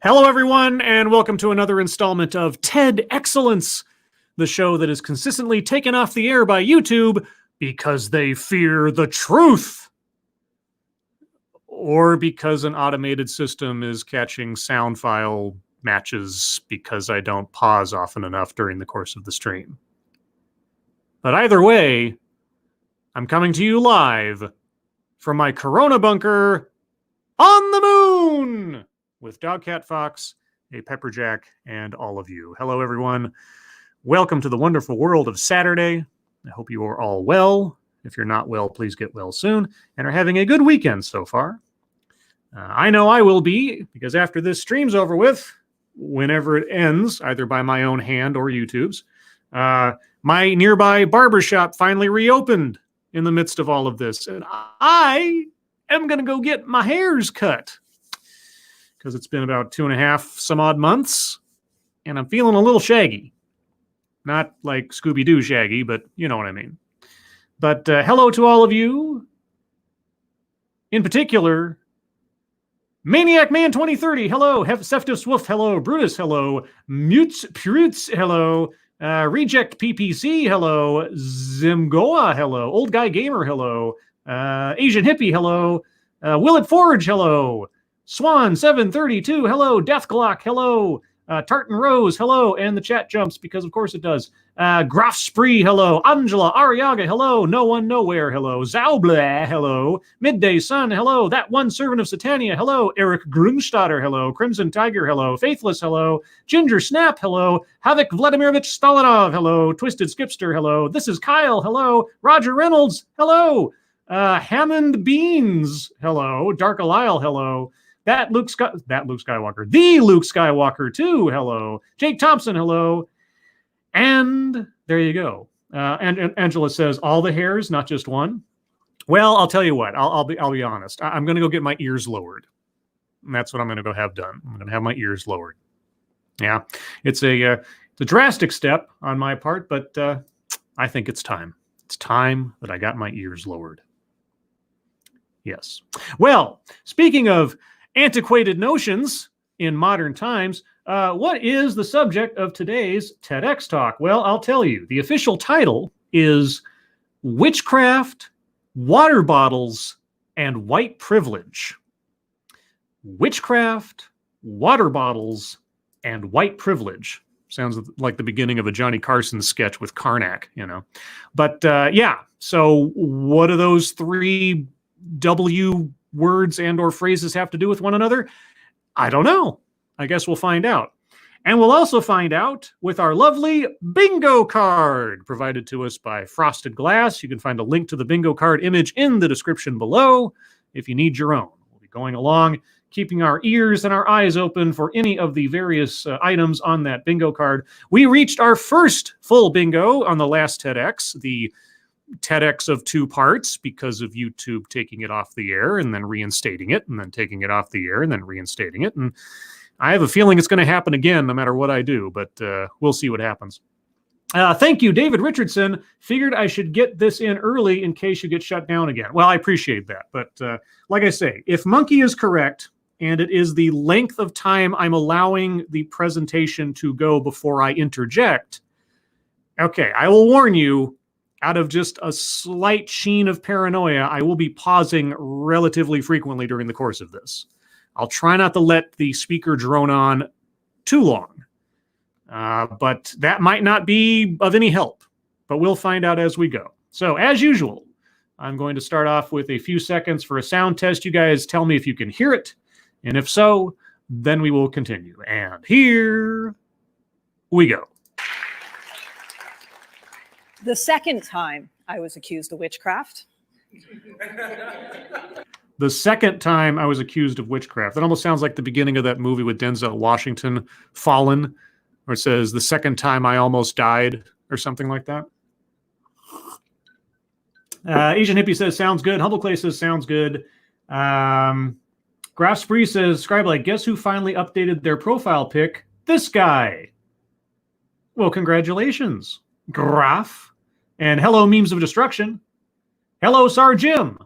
Hello, everyone, and welcome to another installment of TEDXcellence, the show that is consistently taken off the air by YouTube because they fear the truth, or because an automated system is catching sound file matches because I don't pause often enough during the course of the stream. But either way, I'm coming to you live from my Corona bunker on the moon with Dogcat Fox, a Pepperjack, and all of you. Hello, everyone. Welcome to the wonderful world of Saturday. I hope you are all well. If you're not well, please get well soon, and are having a good weekend so far. I know I will be, because after this stream's over with, whenever it ends, either by my own hand or YouTube's, my nearby barbershop finally reopened in the midst of all of this, and I am going to go get my hairs cut, because it's been about 2.5 some odd months, and I'm feeling a little shaggy. Not like Scooby-Doo shaggy, but you know what I mean. But hello to all of you. In particular, Maniac Man 2030, hello. Seftus Wolf, hello. Brutus, hello. Mutes Pruts, hello. Reject PPC, hello. Zimgoa, hello. Old Guy Gamer, hello. Asian Hippie, hello. Willet Forge, hello. Swan 732, hello. Death Glock, hello. Tartan Rose, hello. And the chat jumps because of course it does. Graf Spree, hello. Angela Ariaga, hello. No One Nowhere, hello. Zaubla, hello. Midday Sun, hello. That One Servant of Satania, hello. Eric Grunstadter, hello. Crimson Tiger, hello. Faithless, hello. Ginger Snap, hello. Havoc Vladimirovich Stalinov, hello. Twisted Skipster, hello. This is Kyle, hello. Roger Reynolds, hello. Hammond Beans, hello. Dark Alile, hello. The Luke Skywalker too, hello. Jake Thompson, hello. And there you go. And Angela says, all the hairs, not just one. Well, I'll tell you what, I'll be honest. I'm going to go get my ears lowered. And that's what I'm going to go have done. I'm going to have my ears lowered. Yeah, it's a drastic step on my part, but I think it's time. It's time that I got my ears lowered. Yes. Well, speaking of antiquated notions in modern times, what is the subject of today's TEDx talk? Well, I'll tell you. The official title is Witchcraft, Water Bottles, and White Privilege. Witchcraft, Water Bottles, and White Privilege. Sounds like the beginning of a Johnny Carson sketch with Karnak, you know. But yeah, so what do those three W words and or phrases have to do with one another? I don't know. I guess we'll find out. And we'll also find out with our lovely bingo card provided to us by Frosted Glass. You can find a link to the bingo card image in the description below if you need your own. We'll be going along, keeping our ears and our eyes open for any of the various items on that bingo card. We reached our first full bingo on the last TEDx, the TEDx of 2 parts because of YouTube taking it off the air and then reinstating it and then taking it off the air and then reinstating it. And I have a feeling it's going to happen again no matter what I do, but we'll see what happens. Thank you, David Richardson. Figured I should get this in early in case you get shut down again. Well, I appreciate that. But like I say, if Monkey is correct and it is the length of time I'm allowing the presentation to go before I interject, okay, I will warn you, out of just a slight sheen of paranoia, I will be pausing relatively frequently during the course of this. I'll try not to let the speaker drone on too long, but that might not be of any help, but we'll find out as we go. So as usual, I'm going to start off with a few seconds for a sound test. You guys tell me if you can hear it, and if so, then we will continue. And here we go. The second time I was accused of witchcraft. The second time I was accused of witchcraft. That almost sounds like the beginning of that movie with Denzel Washington, Fallen, where it says, the second time I almost died, or something like that. Asian Hippie says, sounds good. Humble Clay says, sounds good. Graf Spree says, Scribe, guess who finally updated their profile pic? This guy. Well, congratulations, Graf. And hello, Memes of Destruction. Hello, Sar Jim.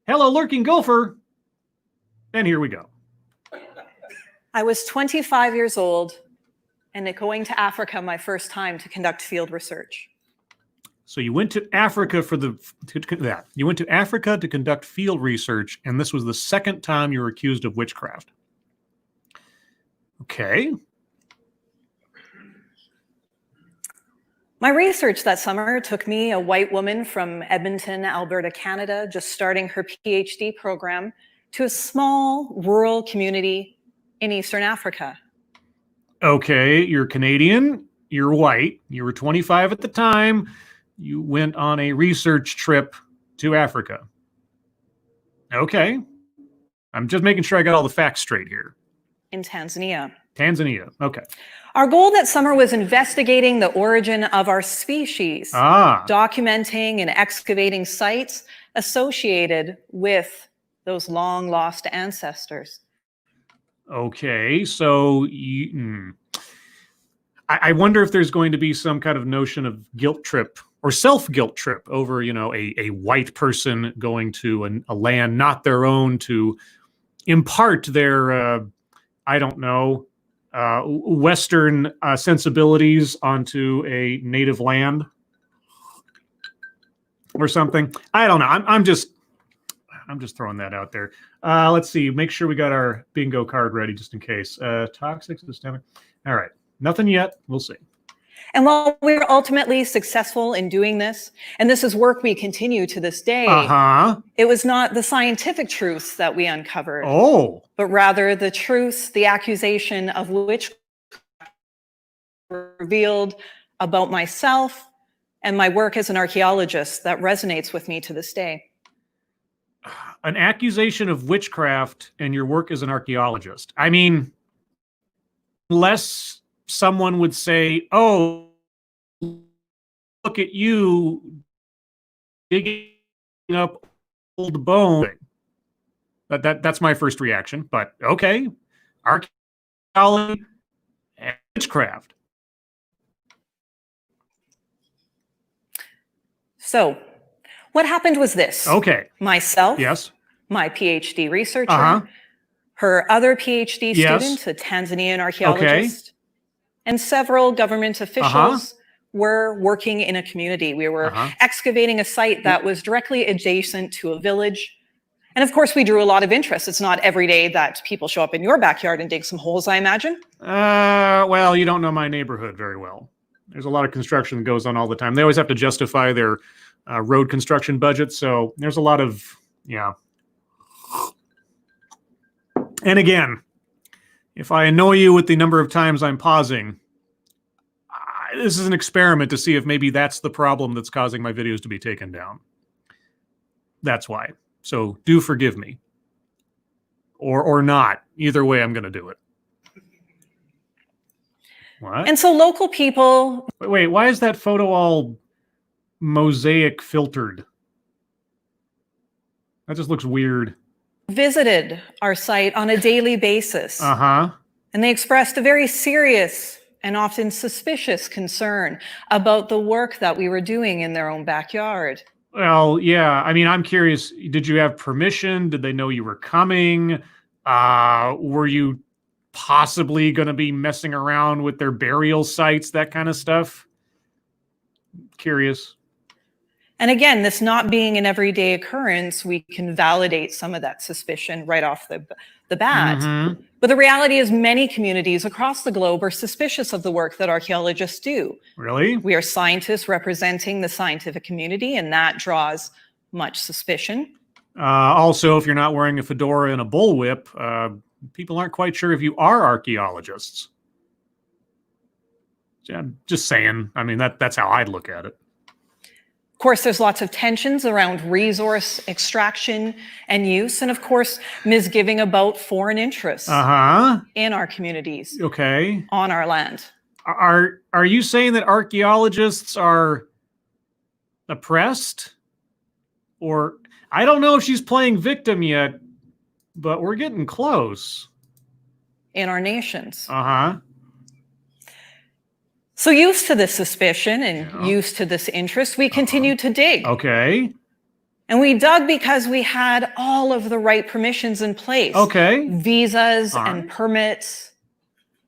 Hello, Lurking Gopher. And here we go. I was 25 years old and going to Africa my first time to conduct field research. So you went to Africa You went to Africa to conduct field research, and this was the second time you were accused of witchcraft. Okay. My research that summer took me, a white woman from Edmonton, Alberta, Canada, just starting her PhD program, to a small rural community in Eastern Africa. Okay, you're Canadian, you're white, you were 25 at the time, you went on a research trip to Africa. Okay. I'm just making sure I got all the facts straight here. In Tanzania. Tanzania, okay. Our goal that summer was investigating the origin of our species, documenting and excavating sites associated with those long-lost ancestors. Okay, so I wonder if there's going to be some kind of notion of guilt trip or self-guilt trip over, a white person going to a land not their own to impart their, I don't know, Western sensibilities onto a native land or something. I don't know. I'm just throwing that out there. Let's see. Make sure we got our bingo card ready just in case. Toxic, systemic. All right. Nothing yet. We'll see. And while we're ultimately successful in doing this, and this is work we continue to this day, it was not the scientific truths that we uncovered, but rather the truths, the accusation of witchcraft revealed about myself and my work as an archaeologist that resonates with me to this day. An accusation of witchcraft and your work as an archaeologist. I mean, unless someone would say, oh, look at you digging up old bone. That's my first reaction, but okay. Archaeology and witchcraft. So what happened was this. Okay. Myself, yes, my PhD researcher, her other PhD student, a Tanzanian archaeologist, and several government officials were working in a community. We were excavating a site that was directly adjacent to a village. And of course, we drew a lot of interest. It's not every day that people show up in your backyard and dig some holes, I imagine. Well, you don't know my neighborhood very well. There's a lot of construction that goes on all the time. They always have to justify their road construction budget. So there's a lot of, And again, if I annoy you with the number of times I'm pausing, this is an experiment to see if maybe that's the problem that's causing my videos to be taken down. That's why. So do forgive me. Or not. Either way, I'm going to do it. What? And so local people... Wait, why is that photo all mosaic filtered? That just looks weird. ...visited our site on a daily basis. And they expressed a very serious and often suspicious concern about the work that we were doing in their own backyard. Well, yeah. I mean, I'm curious. Did you have permission? Did they know you were coming? Were you possibly going to be messing around with their burial sites, that kind of stuff? Curious. And again, this not being an everyday occurrence, we can validate some of that suspicion right off the bat. But the reality is many communities across the globe are suspicious of the work that archaeologists do. Really? We are scientists representing the scientific community, and that draws much suspicion. Also, if you're not wearing a fedora and a bullwhip, people aren't quite sure if you are archaeologists. Just saying. I mean, that's how I'd look at it. Of course, there's lots of tensions around resource extraction and use, and of course, misgiving about foreign interests in our communities, on our land. Are you saying that archaeologists are oppressed? Or, I don't know if she's playing victim yet, but we're getting close. In our nations. So used to this suspicion and used to this interest, we continue to dig. And we dug because we had all of the right permissions in place. Okay. Visas and permits.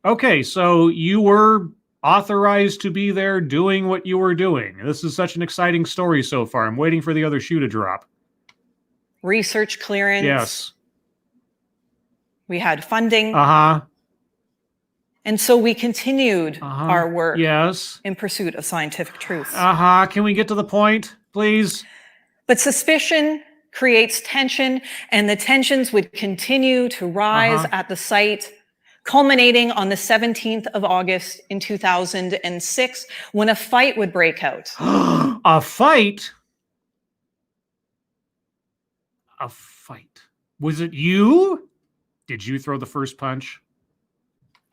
Okay, so you were authorized to be there doing what you were doing. This is such an exciting story so far. I'm waiting for the other shoe to drop. Research clearance. Yes. We had funding. Uh-huh. And so we continued our work yes. in pursuit of scientific truth. Can we get to the point, please? But suspicion creates tension, and the tensions would continue to rise at the site, culminating on the 17th of August in 2006, when a fight would break out. A fight? A fight. Was it you? Did you throw the first punch?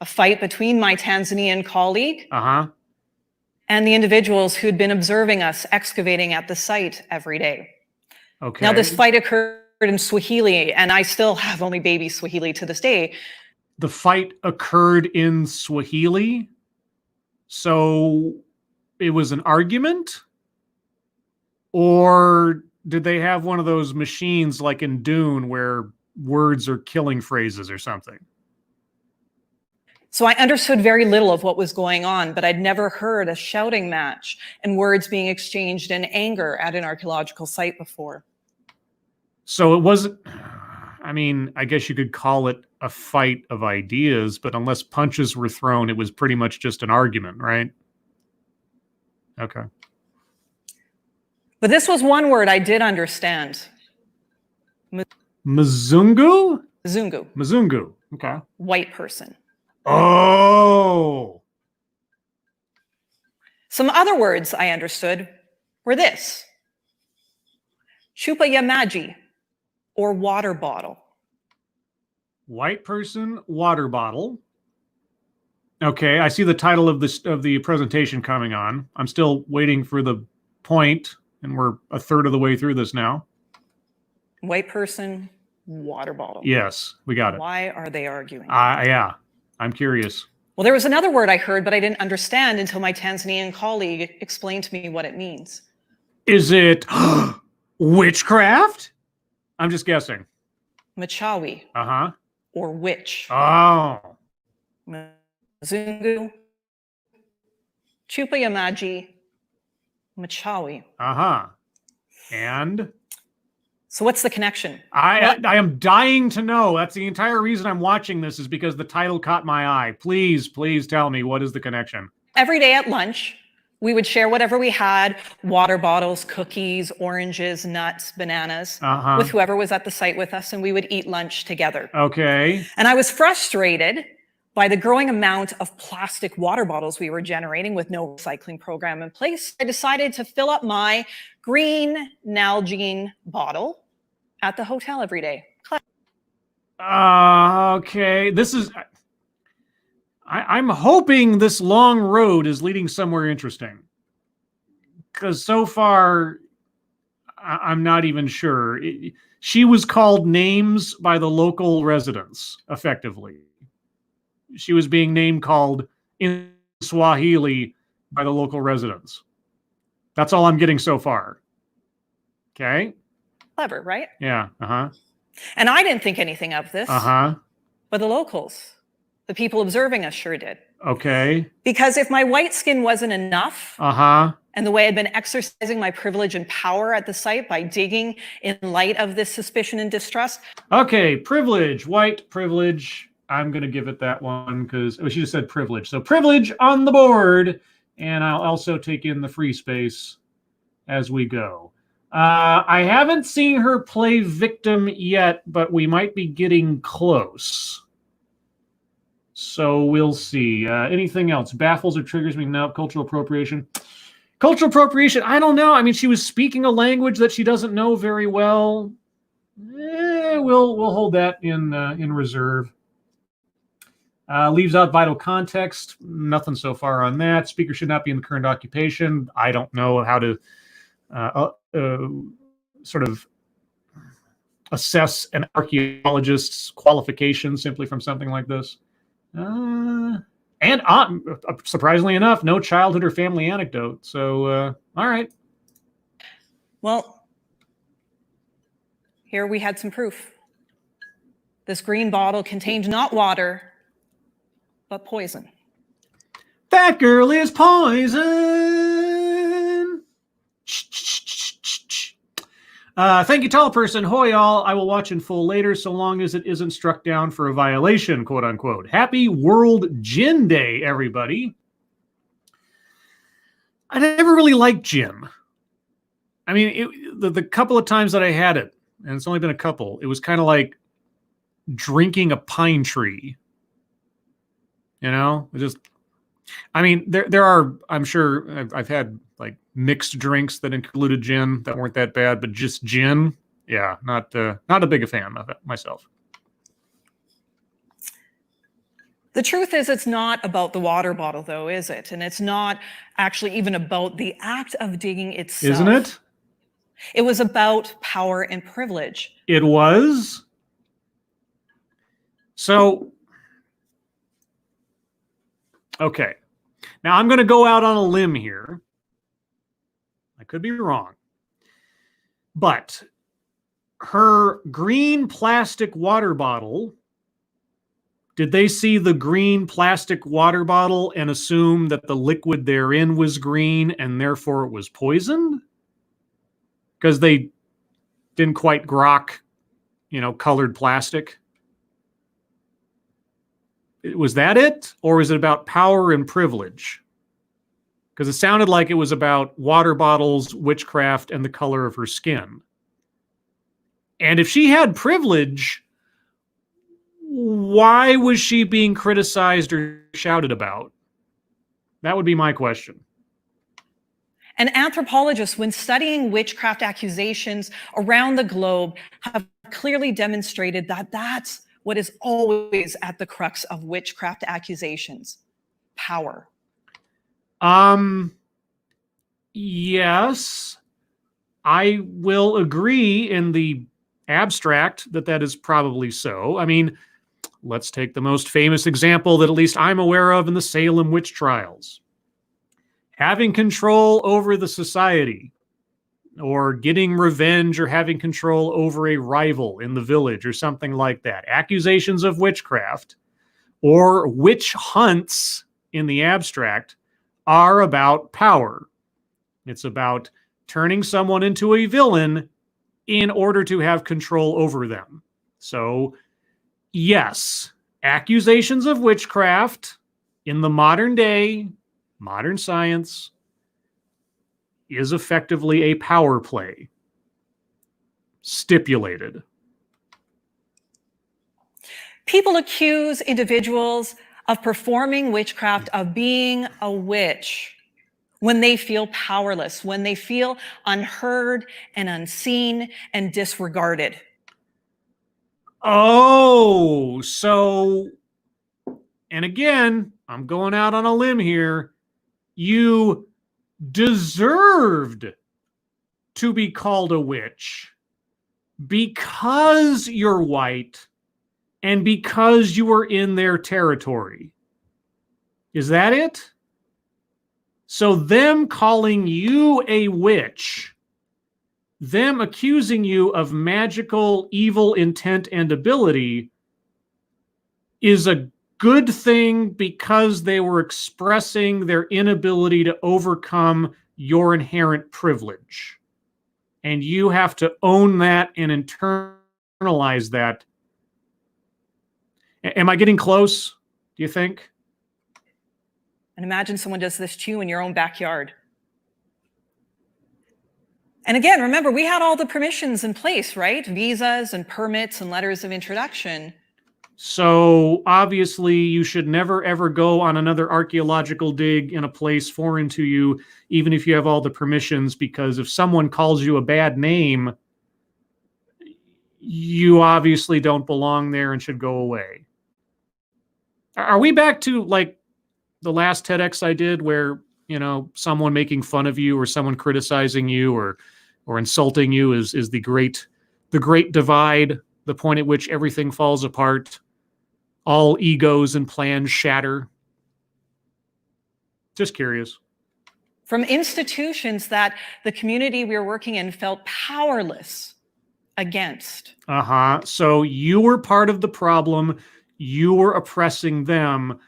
A fight between my Tanzanian colleague and the individuals who'd been observing us excavating at the site every day. Okay. Now, this fight occurred in Swahili, and I still have only baby Swahili to this day. The fight occurred in Swahili? So it was an argument? Or did they have one of those machines like in Dune where words are killing phrases or something? So I understood very little of what was going on, but I'd never heard a shouting match and words being exchanged in anger at an archaeological site before. So it wasn't, I mean, I guess you could call it a fight of ideas, but unless punches were thrown, it was pretty much just an argument, right? Okay. But this was one word I did understand. Mzungu? Mzungu. Mzungu. Okay. White person. Oh. Some other words I understood were this: chupa ya maji, or water bottle. White person, water bottle. Okay, I see the title of the presentation coming on. I'm still waiting for the point, and we're a third of the way through this now. White person, water bottle. Yes, we got it. Why are they arguing? Yeah. I'm curious. Well, there was another word I heard, but I didn't understand until my Tanzanian colleague explained to me what it means. Is it witchcraft? I'm just guessing. Machawi. Or witch. Oh. Mzungu. Chupa ya maji. Machawi. And? So what's the connection? I am dying to know. That's the entire reason I'm watching this, is because the title caught my eye. Please, please tell me, what is the connection? Every day at lunch, we would share whatever we had: water bottles, cookies, oranges, nuts, bananas, with whoever was at the site with us, and we would eat lunch together. Okay. And I was frustrated by the growing amount of plastic water bottles we were generating with no recycling program in place. I decided to fill up my green Nalgene bottle at the hotel every day. Okay. This is... I'm hoping this long road is leading somewhere interesting. Because so far, I'm not even sure. She was called names by the local residents, effectively. She was being name-called in Swahili by the local residents. That's all I'm getting so far. Okay? Clever, right? Yeah, And I didn't think anything of this. But the locals, the people observing us, sure did. Okay. Because if my white skin wasn't enough, and the way I'd been exercising my privilege and power at the site by digging in light of this suspicion and distrust. Okay, privilege, white privilege. I'm going to give it that one because she just said privilege. So privilege on the board, and I'll also take in the free space as we go. I haven't seen her play victim yet, but we might be getting close. So we'll see. Anything else? Baffles or triggers me? No. Cultural appropriation. Cultural appropriation, I don't know. I mean, she was speaking a language that she doesn't know very well. We'll hold that in reserve. Leaves out vital context. Nothing so far on that. Speaker should not be in the current occupation. I don't know how to sort of assess an archaeologist's qualifications simply from something like this. And surprisingly enough, no childhood or family anecdote. So, all right. Well, here we had some proof. This green bottle contained not water, but poison. That girl is poison. Thank you, tall person. Hoy, all. I will watch in full later, so long as it isn't struck down for a violation, quote unquote. Happy World Gin Day, everybody. I never really liked gin. I mean, the couple of times that I had it, and it's only been a couple, it was kind of like drinking a pine tree. You know, it just, I mean, there are, I'm sure I've had like mixed drinks that included gin that weren't that bad, but just gin, yeah, not a big fan of it myself. The truth is, it's not about the water bottle, though, is it? And it's not actually even about the act of digging itself. Isn't it? It was about power and privilege. It was. So, okay. Now I'm going to go out on a limb here. I could be wrong. But her green plastic water bottle, did they see the green plastic water bottle and assume that the liquid therein was green and therefore it was poisoned? Because they didn't quite grok, colored plastic. Was that it? Or is it about power and privilege? Because it sounded like it was about water bottles, witchcraft, and the color of her skin. And if she had privilege, why was she being criticized or shouted about? That would be my question. And anthropologists, when studying witchcraft accusations around the globe, have clearly demonstrated that that's what is always at the crux of witchcraft accusations: power. Yes, I will agree in the abstract that is probably so. I mean, let's take the most famous example that at least I'm aware of in the Salem witch trials. Having control over the society, or getting revenge, or having control over a rival in the village or something like that. Accusations of witchcraft or witch hunts in the abstract are about power. It's about turning someone into a villain in order to have control over them. So, yes, accusations of witchcraft in the modern day, modern science, is effectively a power play. Stipulated. People accuse individuals of performing witchcraft, of being a witch, when they feel powerless, when they feel unheard and unseen and disregarded. Oh, so, and again, I'm going out on a limb here. You deserved to be called a witch because you're white and because you were in their territory. Is that it? So them calling you a witch, them accusing you of magical evil intent and ability, is a good thing because they were expressing their inability to overcome your inherent privilege. And you have to own that and internalize that. Am I getting close, do you think? And imagine someone does this to you in your own backyard. And again, remember, we had all the permissions in place, right? Visas and permits and letters of introduction. So obviously you should never ever go on another archaeological dig in a place foreign to you, even if you have all the permissions, because if someone calls you a bad name, you obviously don't belong there and should go away. Are we back to like the last TEDx I did where, someone making fun of you or someone criticizing you or insulting you is the great divide, the point at which everything falls apart? All egos and plans shatter. Just curious. From institutions that the community we were working in felt powerless against. So you were part of the problem. You were oppressing them,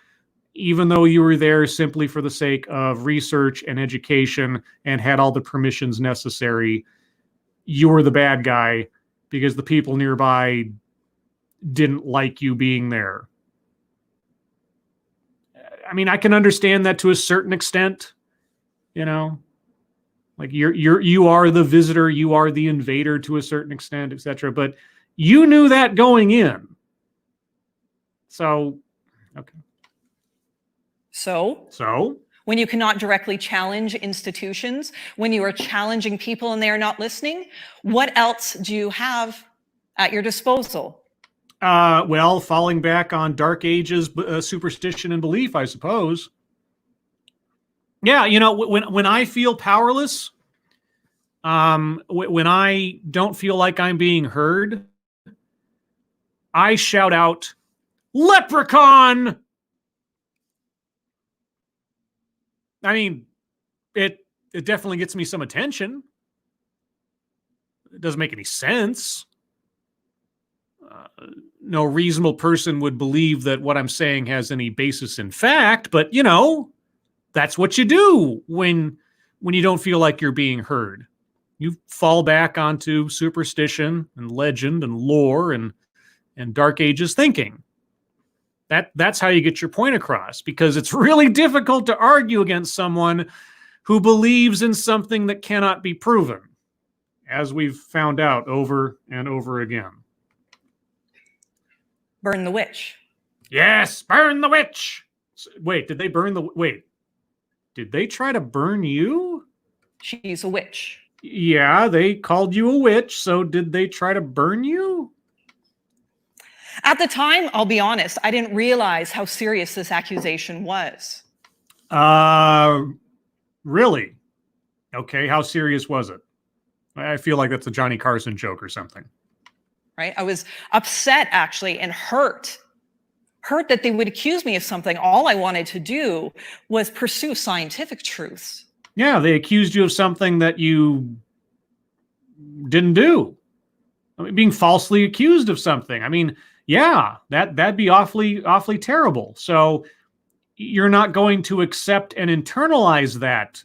even though you were there simply for the sake of research and education and had all the permissions necessary. You were the bad guy because the people nearby didn't like you being there. I mean, I can understand that to a certain extent, you know, like you are the visitor, you are the invader to a certain extent, etc. But you knew that going in. So, okay. So when you cannot directly challenge institutions, when you are challenging people and they are not listening, what else do you have at your disposal? Well, falling back on Dark Ages superstition and belief, I suppose. Yeah, you know, when I feel powerless, when I don't feel like I'm being heard, I shout out, "Leprechaun!" I mean, it definitely gets me some attention. It doesn't make any sense. No reasonable person would believe that what I'm saying has any basis in fact, but you know, that's what you do when you don't feel like you're being heard. You fall back onto superstition and legend and lore and Dark Ages thinking. That's how you get your point across, because it's really difficult to argue against someone who believes in something that cannot be proven, as we've found out over and over again. Burn the witch. Yes, burn the witch. Wait, did they burn the... Wait, did they try to burn you? She's a witch. Yeah, they called you a witch, so did they try to burn you? At the time, I'll be honest, I didn't realize how serious this accusation was. Really? Okay, how serious was it? I feel like that's a Johnny Carson joke or something. Right? I was upset, actually, and hurt that they would accuse me of something. All I wanted to do was pursue scientific truths. Yeah, they accused you of something that you didn't do. I mean, being falsely accused of something. I mean, yeah, that'd be awfully terrible. So you're not going to accept and internalize that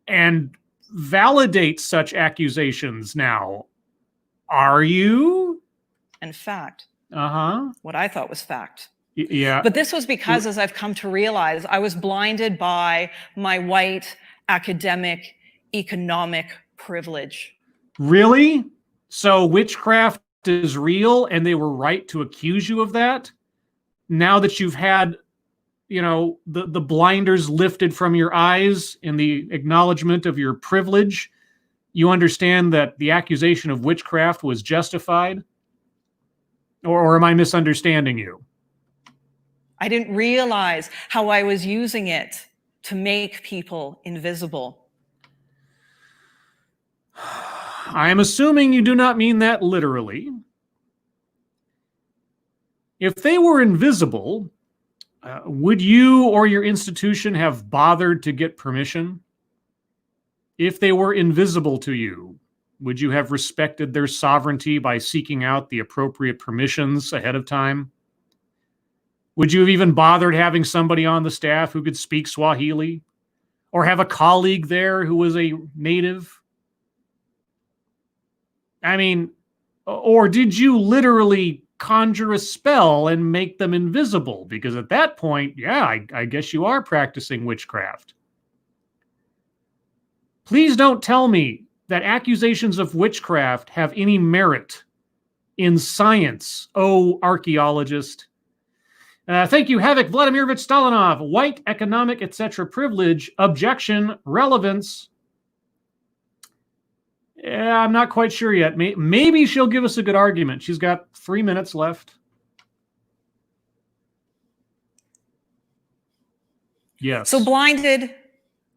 and validate such accusations now, are you? In fact, what I thought was fact. Yeah. But this was because, as I've come to realize, I was blinded by my white academic economic privilege. Really? So witchcraft is real and they were right to accuse you of that? Now that you've had, you know, the blinders lifted from your eyes in the acknowledgement of your privilege, you understand that the accusation of witchcraft was justified? Or am I misunderstanding you? I didn't realize how I was using it to make people invisible. I am assuming you do not mean that literally. If they were invisible, would you or your institution have bothered to get permission? If they were invisible to you, would you have respected their sovereignty by seeking out the appropriate permissions ahead of time? Would you have even bothered having somebody on the staff who could speak Swahili? Or have a colleague there who was a native? I mean, or did you literally conjure a spell and make them invisible? Because at that point, yeah, I guess you are practicing witchcraft. Please don't tell me that accusations of witchcraft have any merit in science, oh archaeologist. Thank you, Havoc Vladimirovich Stalinov. White, economic, etc. privilege, objection, relevance. Yeah, I'm not quite sure yet. Maybe she'll give us a good argument. She's got 3 minutes left. Yes. So blinded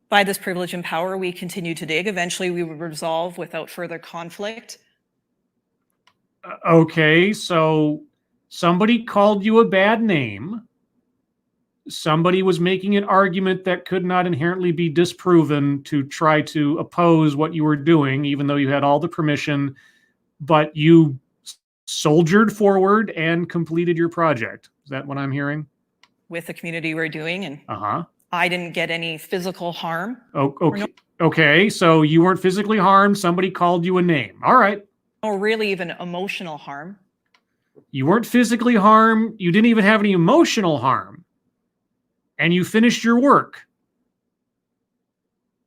by this privilege and power, we continue to dig. Eventually, we would resolve without further conflict. Okay, so somebody called you a bad name. Somebody was making an argument that could not inherently be disproven to try to oppose what you were doing, even though you had all the permission. but you soldiered forward and completed your project. Is that what I'm hearing? With the community we're doing, and I didn't get any physical harm. Oh, okay. Okay, so you weren't physically harmed. Somebody called you a name. All right. Or really even emotional harm. You weren't physically harmed. You didn't even have any emotional harm. And you finished your work.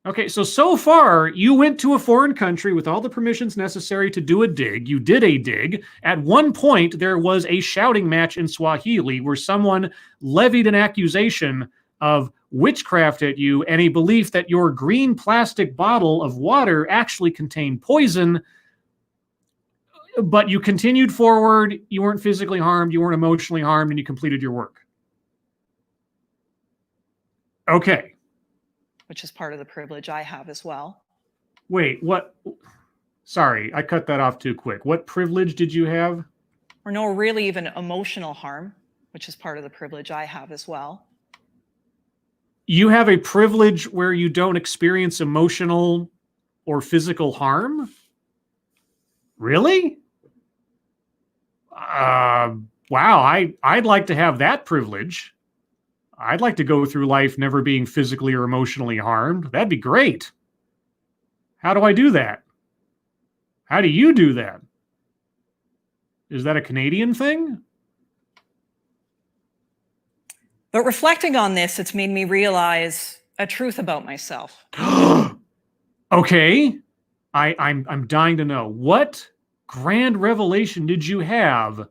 Okay, so far, you went to a foreign country with all the permissions necessary to do a dig. You did a dig. At one point, there was a shouting match in Swahili where someone levied an accusation of witchcraft at you and a belief that your green plastic bottle of water actually contained poison. But you continued forward. You weren't physically harmed. You weren't emotionally harmed, and you completed your work. Okay. Which is part of the privilege I have as well. Wait, what? Sorry, I cut that off too quick. What privilege did you have? Or no, really even emotional harm, which is part of the privilege I have as well. You have a privilege where you don't experience emotional or physical harm? Really? Wow, I'd like to have that privilege. I'd like to go through life never being physically or emotionally harmed. That'd be great. How do I do that? How do you do that? Is that a Canadian thing? But reflecting on this, it's made me realize a truth about myself. Okay. I'm dying to know. What grand revelation did you have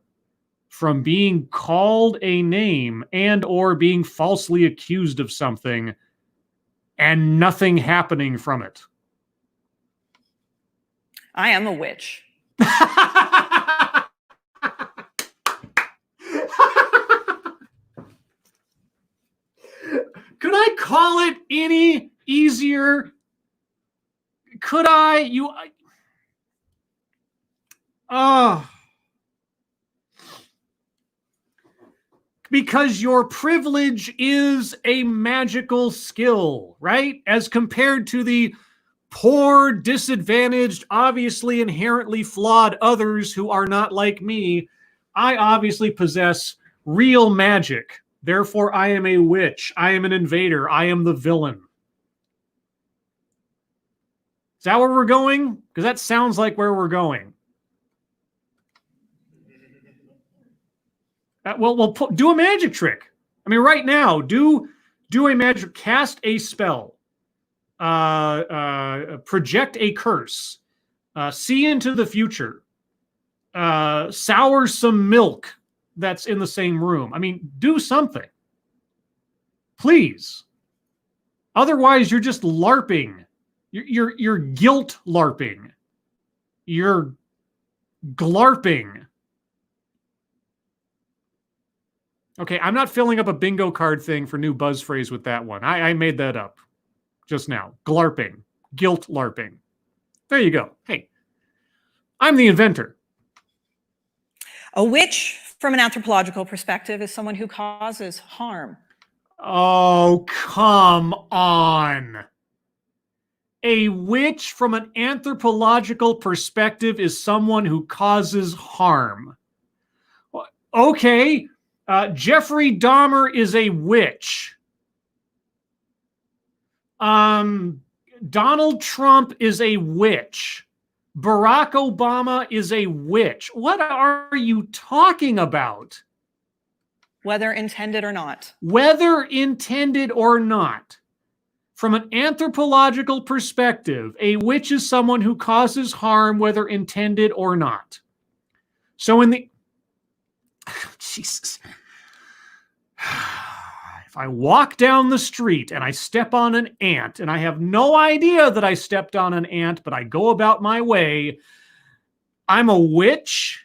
from being called a name and or being falsely accused of something and nothing happening from it? I am a witch. Could I call it any easier? Could I? Because your privilege is a magical skill, right? As compared to the poor, disadvantaged, obviously inherently flawed others who are not like me, I obviously possess real magic. Therefore, I am a witch. I am an invader. I am the villain. Is that where we're going? Because that sounds like where we're going. Well, do a magic trick. I mean, right now, do a magic, cast a spell, project a curse, see into the future, sour some milk that's in the same room. I mean, do something, please. Otherwise, you're just LARPing. You're guilt LARPing. You're GLARPing. Okay, I'm not filling up a bingo card thing for new buzz phrase with that one. I made that up just now. GLARPing. Guilt LARPing. There you go. Hey, I'm the inventor. A witch, from an anthropological perspective, is someone who causes harm. Oh, come on. A witch, from an anthropological perspective, is someone who causes harm. Okay. Jeffrey Dahmer is a witch. Donald Trump is a witch. Barack Obama is a witch. What are you talking about? Whether intended or not. Whether intended or not. From an anthropological perspective, a witch is someone who causes harm, whether intended or not. So in the... Jesus. If I walk down the street and I step on an ant and I have no idea that I stepped on an ant, but I go about my way, I'm a witch.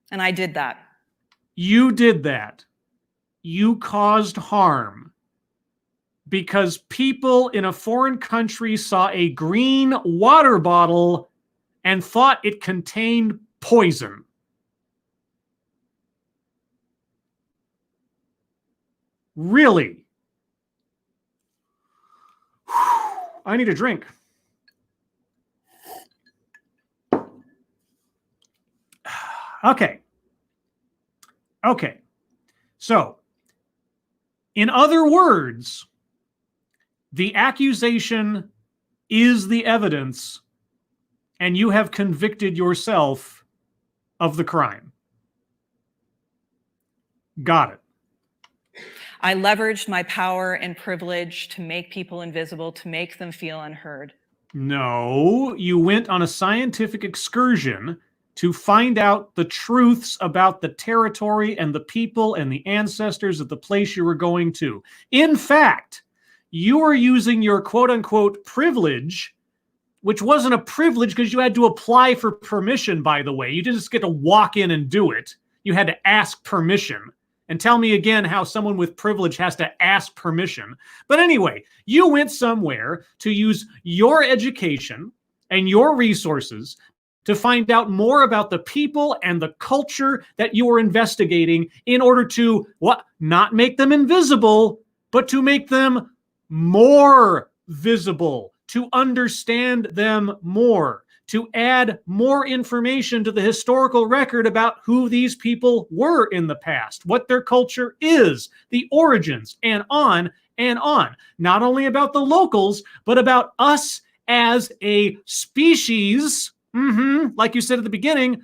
And I did that. You did that. You caused harm because people in a foreign country saw a green water bottle and thought it contained poison. Really? I need a drink. Okay. Okay. So, in other words, the accusation is the evidence, and you have convicted yourself of the crime. Got it. I leveraged my power and privilege to make people invisible, to make them feel unheard. No, you went on a scientific excursion to find out the truths about the territory and the people and the ancestors of the place you were going to. In fact, you were using your quote-unquote privilege, which wasn't a privilege because you had to apply for permission, by the way. You didn't just get to walk in and do it. You had to ask permission. And tell me again how someone with privilege has to ask permission. But anyway, you went somewhere to use your education and your resources to find out more about the people and the culture that you were investigating in order to, what, not make them invisible, but to make them more visible, to understand them more, to add more information to the historical record about who these people were in the past, what their culture is, the origins, and on and on. Not only about the locals, but about us as a species, like you said at the beginning,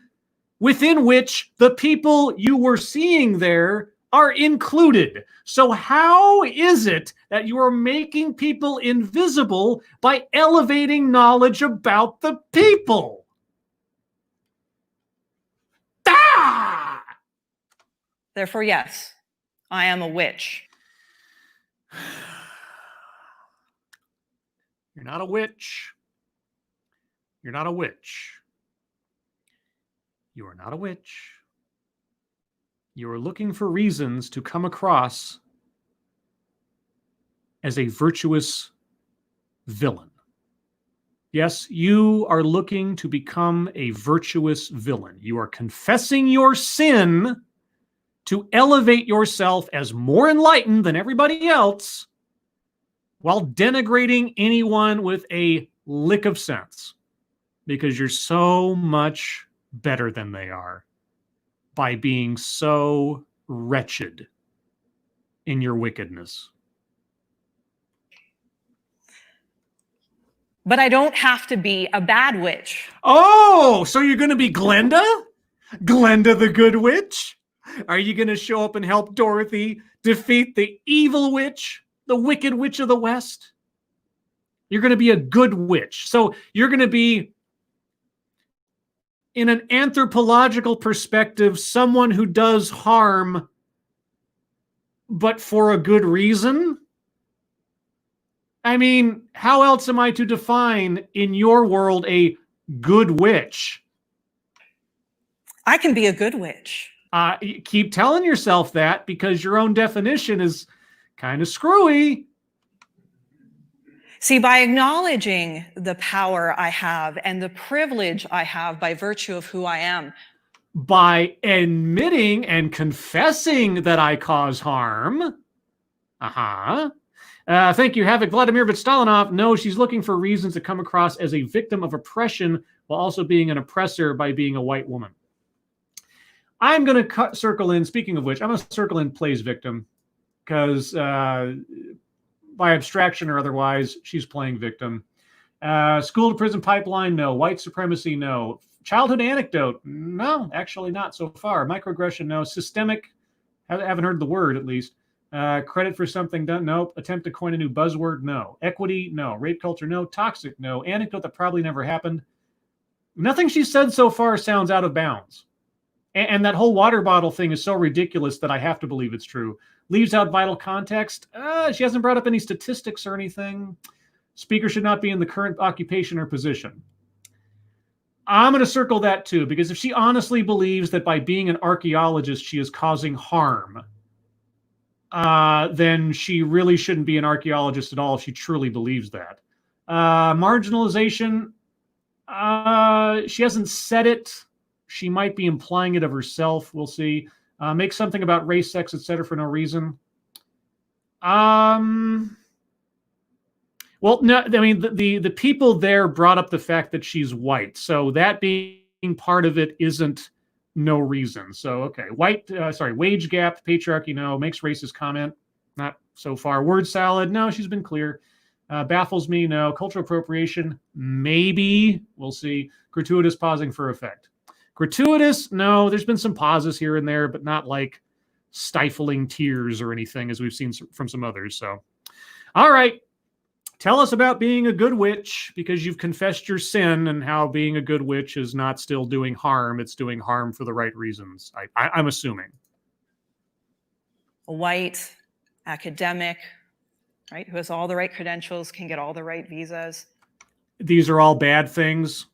within which the people you were seeing there are included. So how is it that you are making people invisible by elevating knowledge about the people? Ah! Therefore, yes, I am a witch. You're not a witch. You're not a witch. You are not a witch. You are looking for reasons to come across as a virtuous villain. Yes, you are looking to become a virtuous villain. You are confessing your sin to elevate yourself as more enlightened than everybody else while denigrating anyone with a lick of sense because you're so much better than they are by being so wretched in your wickedness. But I don't have to be a bad witch. Oh, so you're going to be Glenda? Glenda the Good Witch? Are you going to show up and help Dorothy defeat the evil witch, the Wicked Witch of the West? You're going to be a good witch. So you're going to be, in an anthropological perspective, someone who does harm, but for a good reason? I mean, how else am I to define, in your world, a good witch? I can be a good witch. Keep telling yourself that because your own definition is kind of screwy. See, by acknowledging the power I have and the privilege I have by virtue of who I am, by admitting and confessing that I cause harm. Thank you, Havoc Vladimirovich Stalinov. No, she's looking for reasons to come across as a victim of oppression while also being an oppressor by being a white woman. I'm going to circle in, speaking of which, I'm going to circle in plays victim because by abstraction or otherwise, she's playing victim. School to prison pipeline, no. White supremacy, no. Childhood anecdote, no, actually not so far. Microaggression, no. Systemic, haven't heard the word at least. Credit for something done, nope. Attempt to coin a new buzzword, no. Equity, no. Rape culture, no. Toxic, no. Anecdote that probably never happened. Nothing she said so far sounds out of bounds. And that whole water bottle thing is so ridiculous that I have to believe it's true. Leaves out vital context. She hasn't brought up any statistics or anything. Speaker should not be in the current occupation or position. I'm going to circle that too, because if she honestly believes that by being an archaeologist, she is causing harm, then she really shouldn't be an archaeologist at all if she truly believes that. Marginalization, she hasn't said it. She might be implying it of herself. We'll see. Make something about race, sex, etc. for no reason. Well, no, I mean, the people there brought up the fact that she's white. So that being part of it isn't no reason. So, okay. Wage gap, patriarchy, no. Makes racist comment, not so far. Word salad, no, she's been clear. Baffles me, no. Cultural appropriation, maybe. We'll see. Gratuitous pausing for effect. Gratuitous, no. There's been some pauses here and there, but not like stifling tears or anything, as we've seen from some others. So, all right. Tell us about being a good witch, because you've confessed your sin, and how being a good witch is not still doing harm. It's doing harm for the right reasons, I'm assuming. A white academic, right, who has all the right credentials, can get all the right visas. These are all bad things.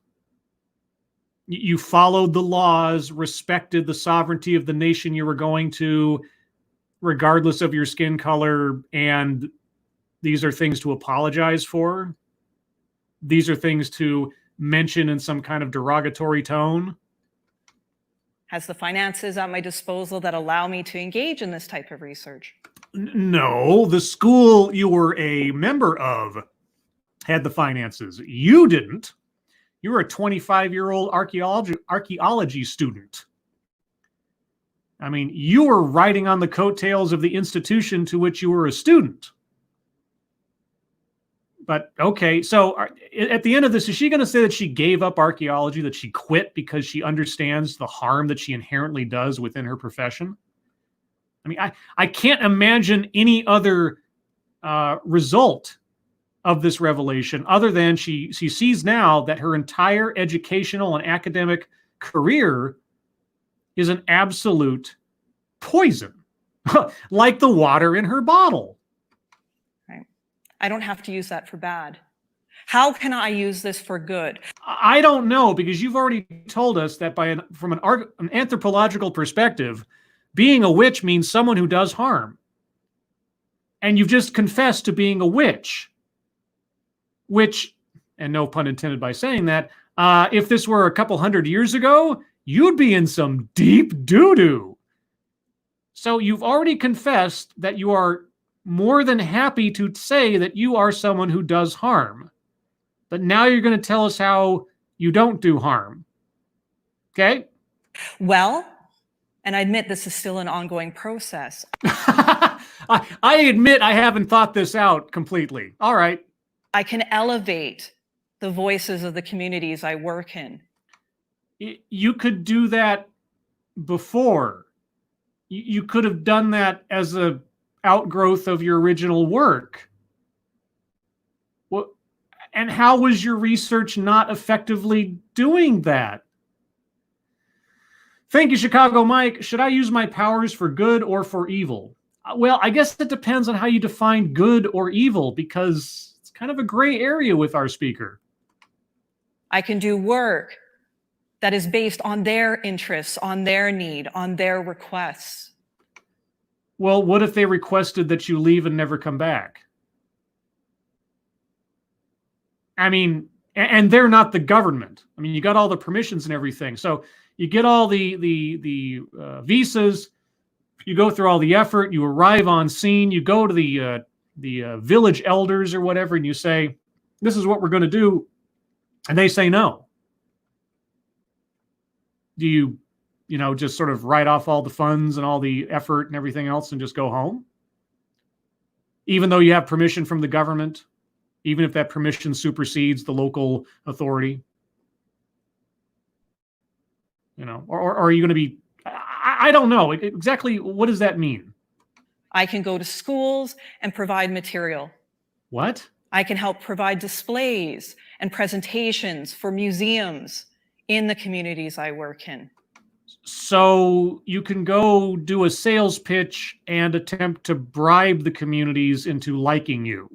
You followed the laws, respected the sovereignty of the nation you were going to, regardless of your skin color, and these are things to apologize for. These are things to mention in some kind of derogatory tone. Has the finances at my disposal that allow me to engage in this type of research? No, the school you were a member of had the finances. You didn't. You were a 25-year-old archaeology student. I mean, you were riding on the coattails of the institution to which you were a student. But okay, so at the end of this, is she going to say that she gave up archaeology, that she quit because she understands the harm that she inherently does within her profession? I mean, I can't imagine any other result of this revelation other than she sees now that her entire educational and academic career is an absolute poison, like the water in her bottle. I don't have to use that for bad. How can I use this for good? I don't know, because you've already told us that from an anthropological perspective, being a witch means someone who does harm. And you've just confessed to being a witch, which, and no pun intended by saying that, if this were a couple hundred years ago, you'd be in some deep doo-doo. So you've already confessed that you are more than happy to say that you are someone who does harm. But now you're going to tell us how you don't do harm. Okay? Well, and I admit this is still an ongoing process. I admit I haven't thought this out completely. All right. I can elevate the voices of the communities I work in. You could do that before. You could have done that as a outgrowth of your original work. Well, and how was your research not effectively doing that? Thank you, Chicago Mike. Should I use my powers for good or for evil? Well, I guess it depends on how you define good or evil, because it's kind of a gray area with our speaker. I can do work that is based on their interests, on their need, on their requests. Well, what if they requested that you leave and never come back? I mean, and they're not the government. I mean, you got all the permissions and everything. So you get all the visas, you go through all the effort, you arrive on scene, you go to the village elders or whatever, and you say, this is what we're going to do. And they say no. Do you just sort of write off all the funds and all the effort and everything else and just go home? Even though you have permission from the government, even if that permission supersedes the local authority? Or are you going to be, I don't know. Exactly what does that mean? I can go to schools and provide material. What? I can help provide displays and presentations for museums in the communities I work in. So you can go do a sales pitch and attempt to bribe the communities into liking you.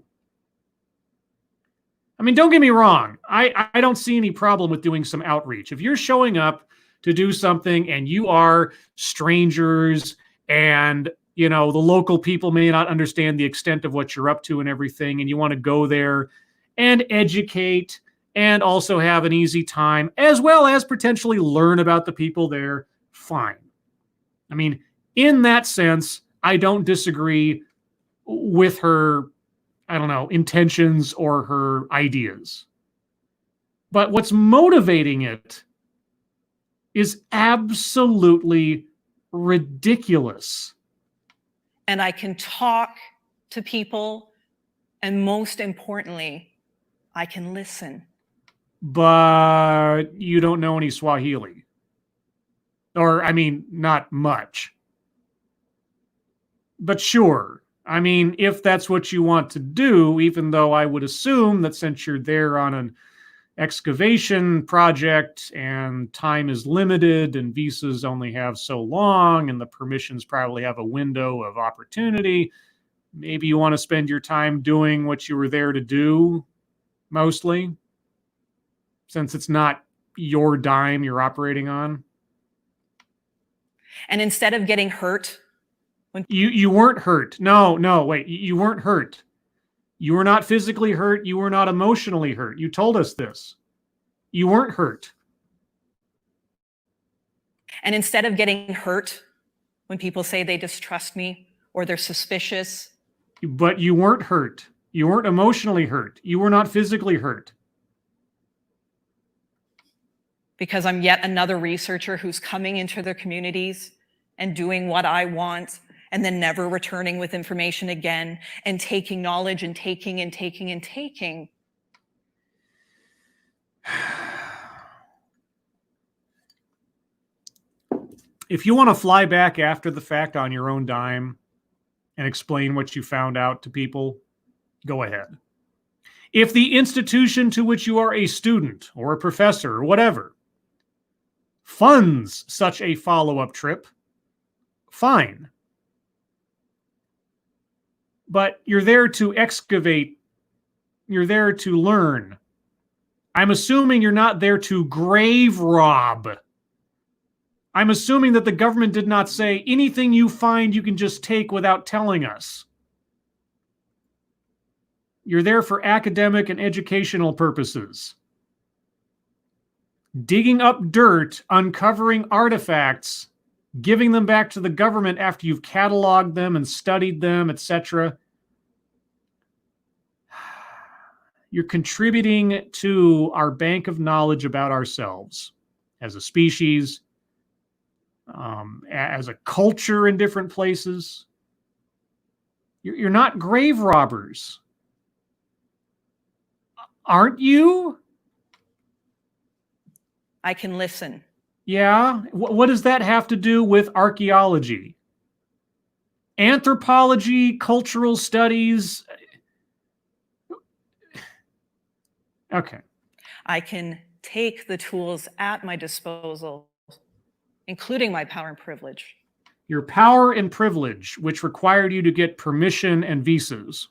I mean, don't get me wrong. I don't see any problem with doing some outreach. If you're showing up to do something and you are strangers and, the local people may not understand the extent of what you're up to and everything, and you want to go there and educate and also have an easy time, as well as potentially learn about the people there, fine. I mean, in that sense, I don't disagree with her, intentions or her ideas. But what's motivating it is absolutely ridiculous. And I can talk to people, and most importantly, I can listen. But you don't know any Swahili. Or, I mean, not much. But sure. I mean, if that's what you want to do, even though I would assume that since you're there on an excavation project and time is limited and visas only have so long and the permissions probably have a window of opportunity, maybe you want to spend your time doing what you were there to do mostly, since it's not your dime you're operating on. And instead of getting hurt, when you weren't hurt. No, wait, you weren't hurt. You were not physically hurt. You were not emotionally hurt. You told us this. You weren't hurt. And instead of getting hurt when people say they distrust me or they're suspicious. But you weren't hurt. You weren't emotionally hurt. You were not physically hurt. Because I'm yet another researcher who's coming into their communities and doing what I want and then never returning with information again and taking knowledge and taking and taking and taking. If you want to fly back after the fact on your own dime and explain what you found out to people, go ahead. If the institution to which you are a student or a professor or whatever funds such a follow-up trip, fine. But you're there to excavate. You're there to learn. I'm assuming you're not there to grave rob. I'm assuming that the government did not say anything you find you can just take without telling us. You're there for academic and educational purposes. Digging up dirt, uncovering artifacts, giving them back to the government after you've cataloged them and studied them, etc. You're contributing to our bank of knowledge about ourselves as a species, as a culture in different places. You're not grave robbers. Aren't you? I can listen. Yeah? What does that have to do with archaeology? Anthropology, cultural studies? Okay. I can take the tools at my disposal, including my power and privilege. Your power and privilege, which required you to get permission and visas.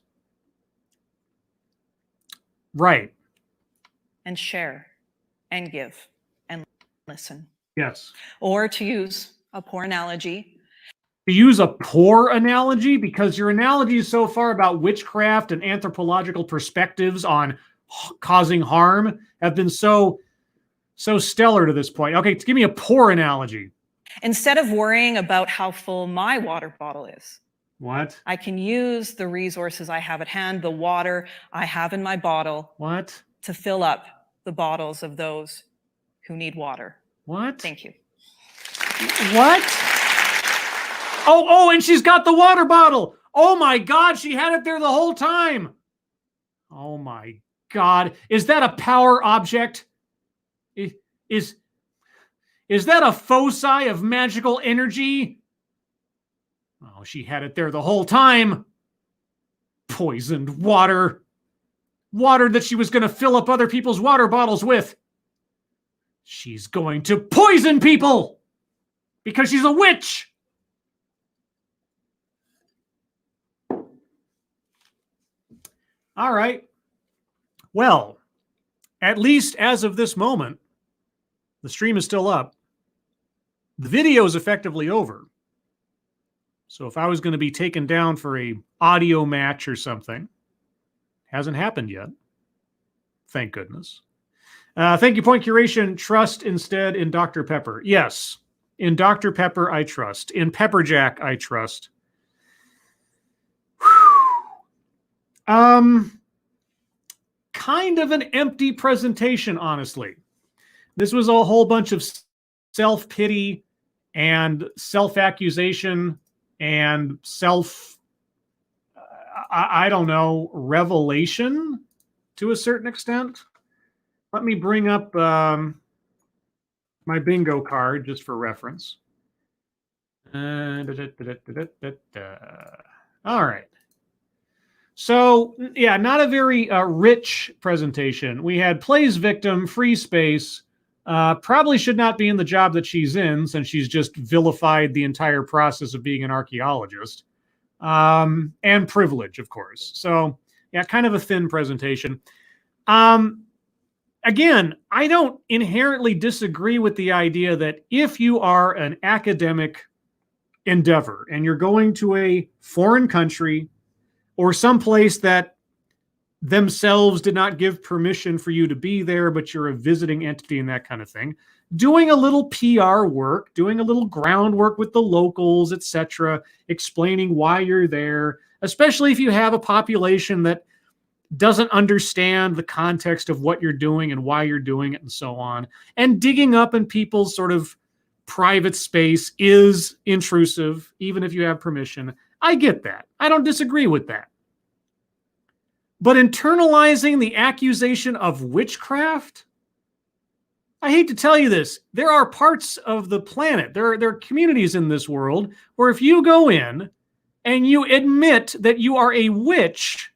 Right. And share and give and listen. Yes. Or to use a poor analogy. To use a poor analogy, because your analogy so far about witchcraft and anthropological perspectives on causing harm have been so stellar to this point. Okay, give me a poor analogy. Instead of worrying about how full my water bottle is, what? I can use the resources I have at hand, the water I have in my bottle, what? To fill up the bottles of those who need water. What? Thank you. What? Oh, and she's got the water bottle. Oh my God, she had it there the whole time. Oh my God. Is that a power object? Is that a foci of magical energy? Oh, she had it there the whole time. Poisoned water. Water that she was going to fill up other people's water bottles with. She's going to poison people because she's a witch. All right. Well, at least as of this moment, the stream is still up. The video is effectively over. So if I was going to be taken down for a audio match or something, hasn't happened yet. Thank goodness. Thank you, Point Curation. Trust instead in Dr. Pepper. Yes, in Dr. Pepper, I trust. In Pepper Jack, I trust. Kind of an empty presentation, honestly. This was a whole bunch of self-pity and self-accusation and I don't know, revelation to a certain extent. Let me bring up my bingo card just for reference. All right. So, yeah, not a very rich presentation. We had plays victim, free space, probably should not be in the job that she's in since she's just vilified the entire process of being an archaeologist, and privilege, of course. So, yeah, kind of a thin presentation. Again, I don't inherently disagree with the idea that if you are an academic endeavor and you're going to a foreign country or someplace that themselves did not give permission for you to be there, but you're a visiting entity and that kind of thing, doing a little PR work, doing a little groundwork with the locals, etc., explaining why you're there, especially if you have a population that doesn't understand the context of what you're doing and why you're doing it and so on, and digging up in people's sort of private space is intrusive, even if you have permission. I get that. I don't disagree with that. But internalizing the accusation of witchcraft, I hate to tell you this, there are parts of the planet, there are communities in this world where if you go in and you admit that you are a witch,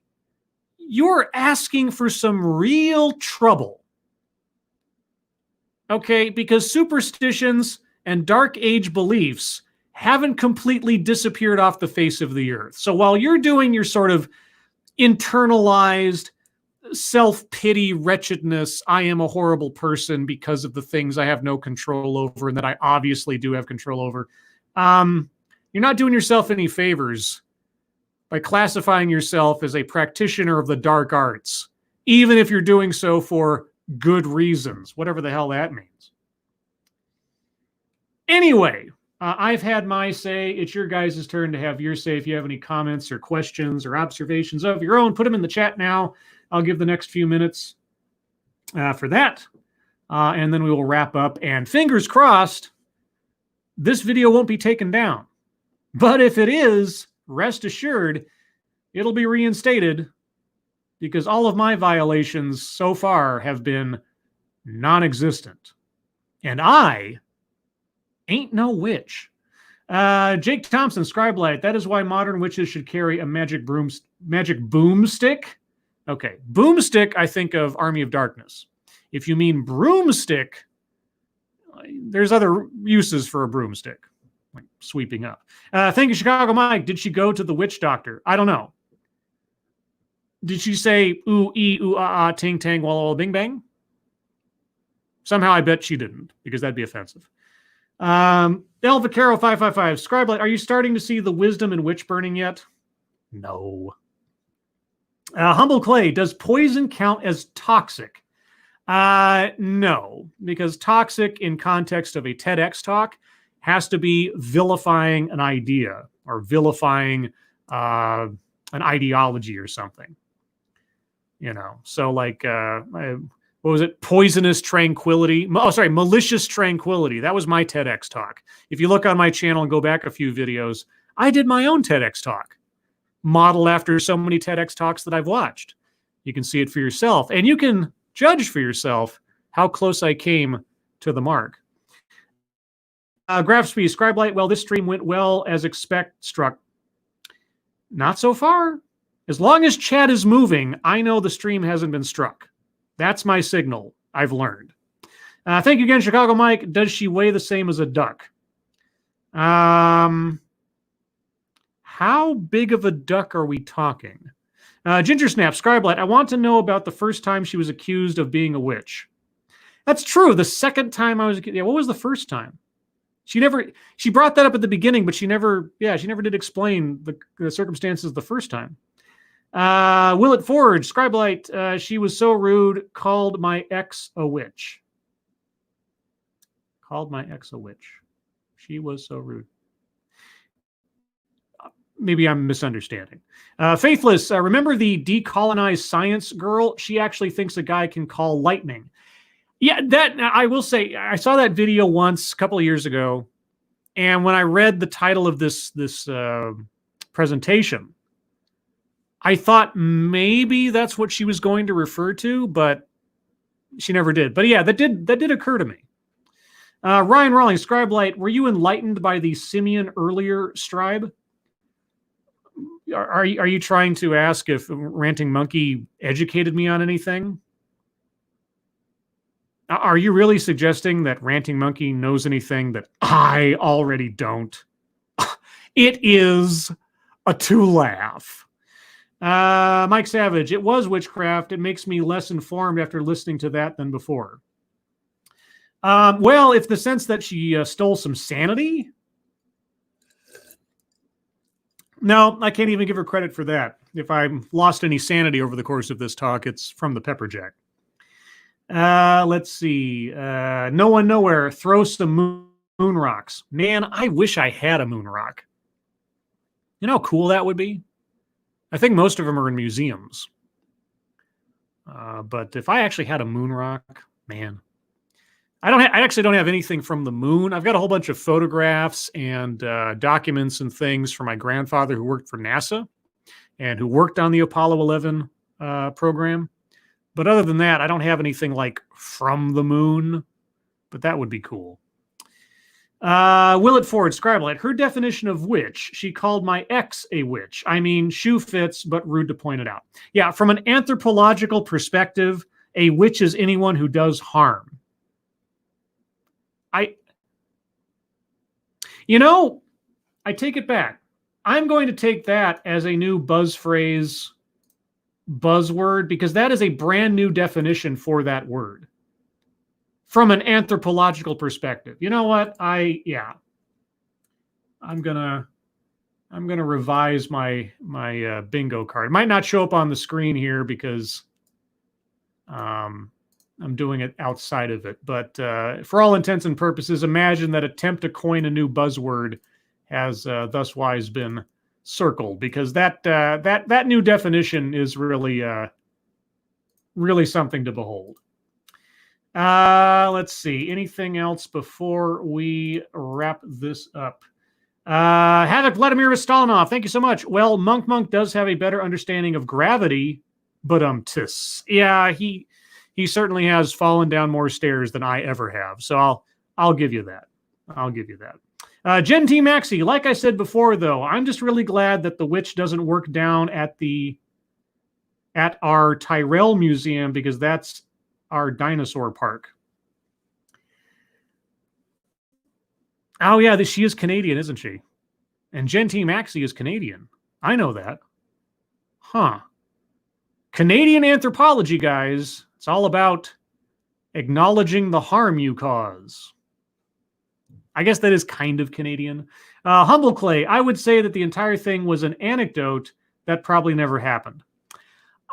you're asking for some real trouble. Okay, because superstitions and dark age beliefs haven't completely disappeared off the face of the earth. So while you're doing your sort of internalized self-pity, wretchedness, I am a horrible person because of the things I have no control over and that I obviously do have control over, you're not doing yourself any favors by classifying yourself as a practitioner of the dark arts, even if you're doing so for good reasons, whatever the hell that means. Anyway, I've had my say. It's your guys' turn to have your say. If you have any comments or questions or observations of your own, put them in the chat now. I'll give the next few minutes for that. And then we will wrap up. And fingers crossed, this video won't be taken down. But if it is, rest assured, it'll be reinstated because all of my violations so far have been non-existent. And I ain't no witch. Jake Thompson, Scribelight, that is why modern witches should carry a magic boomstick. Okay, boomstick, I think of Army of Darkness. If you mean broomstick, there's other uses for a broomstick, like sweeping up. Thank you, Chicago Mike. Did she go to the witch doctor? I don't know. Did she say ooh, ee, ooh, ah, ah, ting, tang, walla, walla, bing, bang? Somehow I bet she didn't, because that'd be offensive. El Vaquero 555, Scribelight, are you starting to see the wisdom in witch burning yet? No. Humble Clay, does poison count as toxic? No, because toxic in context of a TEDx talk has to be vilifying an idea or vilifying an ideology or something. You know, so like, what was it? Poisonous tranquility. Oh, sorry, malicious tranquility. That was my TEDx talk. If you look on my channel and go back a few videos, I did my own TEDx talk, modeled after so many TEDx talks that I've watched. You can see it for yourself, and you can judge for yourself how close I came to the mark. Graph Speed, Scribelight, well, this stream went well as struck. Not so far. As long as chat is moving, I know the stream hasn't been struck. That's my signal, I've learned. Thank you again, Chicago Mike. Does she weigh the same as a duck? How big of a duck are we talking? Ginger Snap, Scribelight, I want to know about the first time she was accused of being a witch. That's true. The second time I was accused, yeah, what was the first time? She brought that up at the beginning, but she never did explain the circumstances the first time. Willett Forge, Scribelight, she was so rude, called my ex a witch. Called my ex a witch. She was so rude. Maybe I'm misunderstanding. Faithless, remember the decolonized science girl? She actually thinks a guy can call lightning. Yeah, that I will say, I saw that video once a couple of years ago, and when I read the title of this presentation, I thought maybe that's what she was going to refer to, but she never did. But yeah, that did occur to me. Ryan Rawlings, Scribe Light, were you enlightened by the simian earlier Scribe? Are you trying to ask if Ranting Monkey educated me on anything? Are you really suggesting that Ranting Monkey knows anything that I already don't? It is a to laugh. Mike Savage, it was witchcraft. It makes me less informed after listening to that than before. Well, if the sense that she stole some sanity. No, I can't even give her credit for that. If I've lost any sanity over the course of this talk, it's from the pepper jack. Let's see. No One Nowhere, throw some moon rocks. Man, I wish I had a moon rock. You know how cool that would be? I think most of them are in museums. But if I actually had a moon rock, man. I actually don't have anything from the moon. I've got a whole bunch of photographs and documents and things from my grandfather who worked for NASA and who worked on the Apollo 11 program. But other than that, I don't have anything like from the moon, but that would be cool. Willett Ford, Scribelight, her definition of witch, she called my ex a witch. I mean, shoe fits, but rude to point it out. Yeah, from an anthropological perspective, a witch is anyone who does harm. I take it back. I'm going to take that as a new buzz phrase, buzzword, because that is a brand new definition for that word from an anthropological perspective. You know what? I'm gonna revise my bingo card. It might not show up on the screen here because I'm doing it outside of it. But for all intents and purposes, imagine that attempt to coin a new buzzword has thuswise been circled, because that new definition is really something to behold. Let's see. Anything else before we wrap this up? Havoc Vladimir Stolanov, thank you so much. Well, Monk does have a better understanding of gravity, but yeah, he certainly has fallen down more stairs than I ever have. So I'll give you that. I'll give you that. Gen T Maxi, like I said before, though, I'm just really glad that the witch doesn't work down at our Tyrell Museum, because that's our dinosaur park. Oh yeah, she is Canadian, isn't she? And Gen T Maxi is Canadian. I know that. Huh. Canadian anthropology, guys. It's all about acknowledging the harm you cause. I guess that is kind of Canadian. Humble Clay, I would say that the entire thing was an anecdote that probably never happened.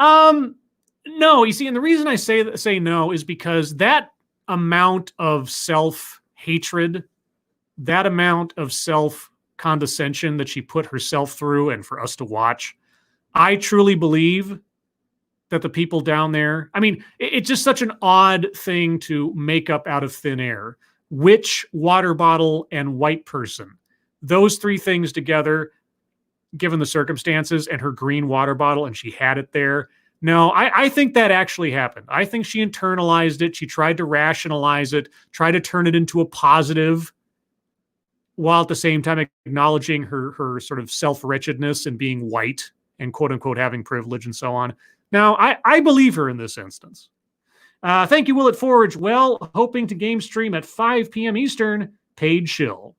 No, you see, and the reason I say no is because that amount of self-hatred, that amount of self-condescension that she put herself through and for us to watch, I truly believe that the people down there, I mean, it's just such an odd thing to make up out of thin air. Witch, water bottle, and white person. Those three things together, given the circumstances, and her green water bottle, and she had it there. No, I think that actually happened. I think she internalized it. She tried to rationalize it, try to turn it into a positive, while at the same time acknowledging her sort of self-wretchedness and being white and quote-unquote having privilege and so on. Now, I believe her in this instance. Thank you, Willett Forge. Well, hoping to game stream at 5 p.m. Eastern, paid shill.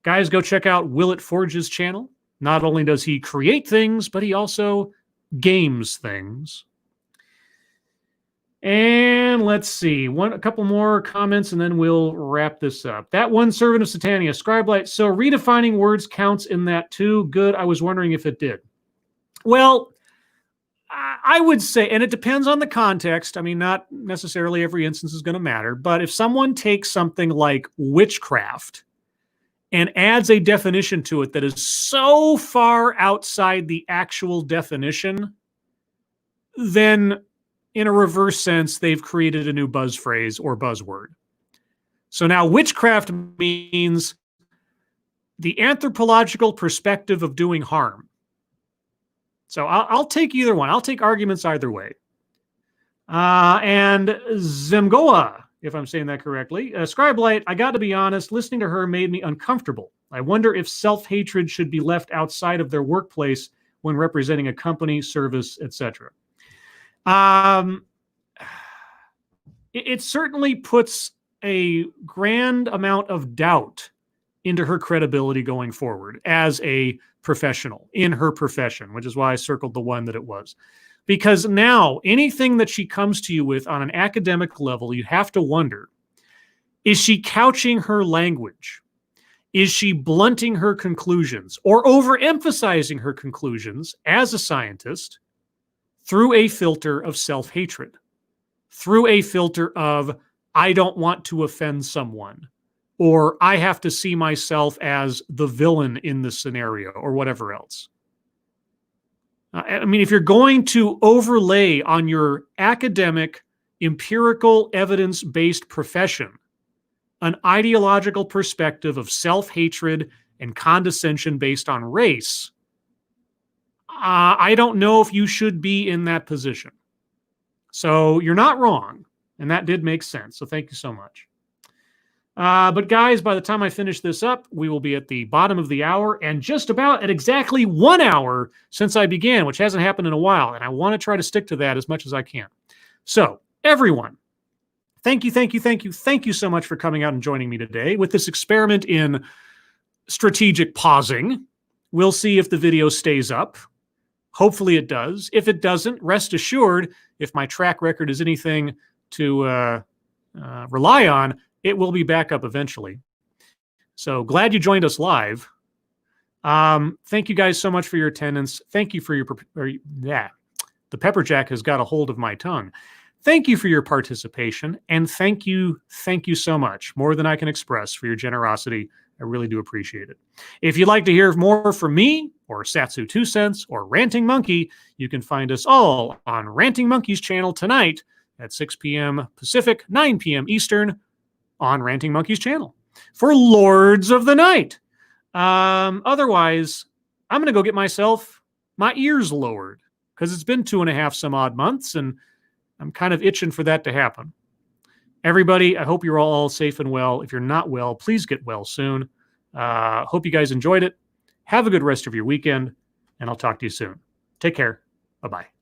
Guys, go check out Willett Forge's channel. Not only does he create things, but he also games things. And let's see, a couple more comments, and then we'll wrap this up. That one servant of Satania, Scribelight. So redefining words counts in that too. Good. I was wondering if it did. Well, I would say, and it depends on the context. I mean, not necessarily every instance is going to matter, but if someone takes something like witchcraft and adds a definition to it that is so far outside the actual definition, then in a reverse sense, they've created a new buzz phrase or buzzword. So now witchcraft means the anthropological perspective of doing harm. So I'll take either one. I'll take arguments either way. And Zemgoa, if I'm saying that correctly, Scribelight, I got to be honest, listening to her made me uncomfortable. I wonder if self-hatred should be left outside of their workplace when representing a company, service, etc. It certainly puts a grand amount of doubt into her credibility going forward as a professional in her profession, which is why I circled the one that it was. Because now anything that she comes to you with on an academic level, you have to wonder, is she couching her language? Is she blunting her conclusions or overemphasizing her conclusions as a scientist through a filter of self-hatred, through a filter of, I don't want to offend someone, or I have to see myself as the villain in this scenario, or whatever else? I mean, if you're going to overlay on your academic, empirical, evidence-based profession an ideological perspective of self-hatred and condescension based on race, I don't know if you should be in that position. So you're not wrong, and that did make sense. So thank you so much. But guys, by the time I finish this up, we will be at the bottom of the hour and just about at exactly 1 hour since I began, which hasn't happened in a while. And I want to try to stick to that as much as I can. So everyone, thank you so much for coming out and joining me today with this experiment in strategic pausing. We'll see if the video stays up. Hopefully it does. If it doesn't, rest assured, if my track record is anything to rely on, it will be back up eventually. So glad you joined us live. Thank you guys so much for your attendance. Thank you for your, the pepper jack has got a hold of my tongue. Thank you for your participation, and thank you so much, more than I can express, for your generosity. I really do appreciate it. If you'd like to hear more from me, or Satsu 2 Cents, or Ranting Monkey, you can find us all on Ranting Monkey's channel tonight at 6 p.m. Pacific, 9 p.m. Eastern on Ranting Monkey's channel for Lords of the Night. Otherwise, I'm going to go get my ears lowered, because it's been 2.5 some odd months, and I'm kind of itching for that to happen. Everybody, I hope you're all safe and well. If you're not well, please get well soon. Hope you guys enjoyed it. Have a good rest of your weekend, and I'll talk to you soon. Take care. Bye-bye.